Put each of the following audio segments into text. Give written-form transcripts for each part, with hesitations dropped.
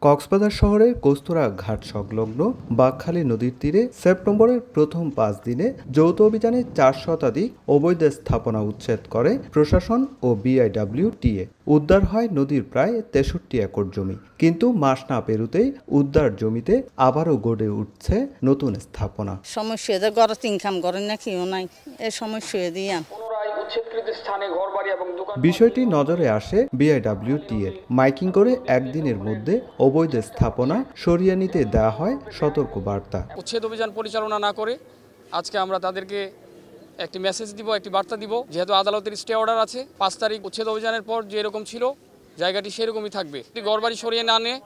কক্সবাজার শহরের কস্তুরা ঘাট সংলগ্ন বাঁকখালী নদীর তীরে সেপ্টেম্বরের প্রথম ৫ দিনে যৌথ অভিযানে ৪ শতাধিক অবৈধ স্থাপনা উচ্ছেদ করে প্রশাসন ও বিআইডব্লিউটিএ। উদ্ধার হয় নদীর প্রায় ৬৩ একর জমি। কিন্তু মাস না পেরোতেই উদ্ধার জমিতে আবারও গড়ে উঠছে নতুন স্থাপনা। সমস্যা গড়ে ইনকাম করেন না কেউ নাই, এই সমস্যা দিয়ে বিষয়টি নজরে আসে বিআইডব্লিউটিএর। মাইকিং করে একদিনের মধ্যে অবৈধ স্থাপনা সরিয়ে নিতে দেওয়া হয় সতর্ক বার্তা। উচ্ছেদ অভিযান পরিচালনা না করে আজকে আমরা তাদেরকে একটি মেসেজ দিব, একটি বার্তা দিব, যেহেতু আদালতের স্টে অর্ডার আছে। ৫ তারিখ উচ্ছেদ অভিযানের পর যেরকম ছিল জায়গাটি সেরকমই থাকবে। ঘরবাড়ি সরিয়ে না নিয়ে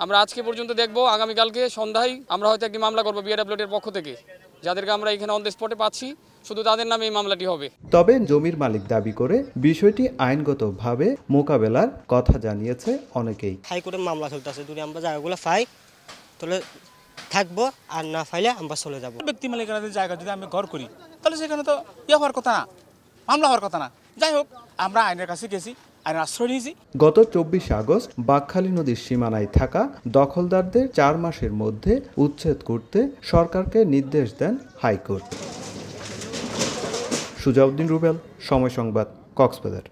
আমরা আজকে পর্যন্ত দেখব, আগামীকালকে সন্ধ্যায় আমরা হয়তো একটি মামলা করবো বিআইডব্লিউটির পক্ষ থেকে। যাদেরকে আমরা এখানে অন দ্য স্পটে পাচ্ছি শুধু তাদের নামে এই মামলাটি হবে। তবে জমির মালিক দাবি করে বিষয়টি আইনগতভাবে মোকাবেলার কথা জানিয়েছে অনেকেই। হাইকোর্টে মামলা চলতেছে, যদি আমরা জায়গাগুলো পাই তাহলে থাকবো, আর না পাইলে আমরা চলে যাবো। ব্যক্তি মালিকানাধীন জায়গা যদি আমি ঘর করি তাহলে সেখানে তো হওয়ার কথা না, মামলা হওয়ার কথা না। যাই হোক, আমরা আইনের কাছে গেছি, আইনের আশ্রয় নিয়েছি। গত ২৪ আগস্ট বাঁকখালী নদীর সীমানায় থাকা দখলদারদের ৪ মাসের মধ্যে উচ্ছেদ করতে সরকারকে নির্দেশ দেন হাইকোর্ট। সুজাউদ্দিন রুবেল, সময় সংবাদ, কক্সবাজার।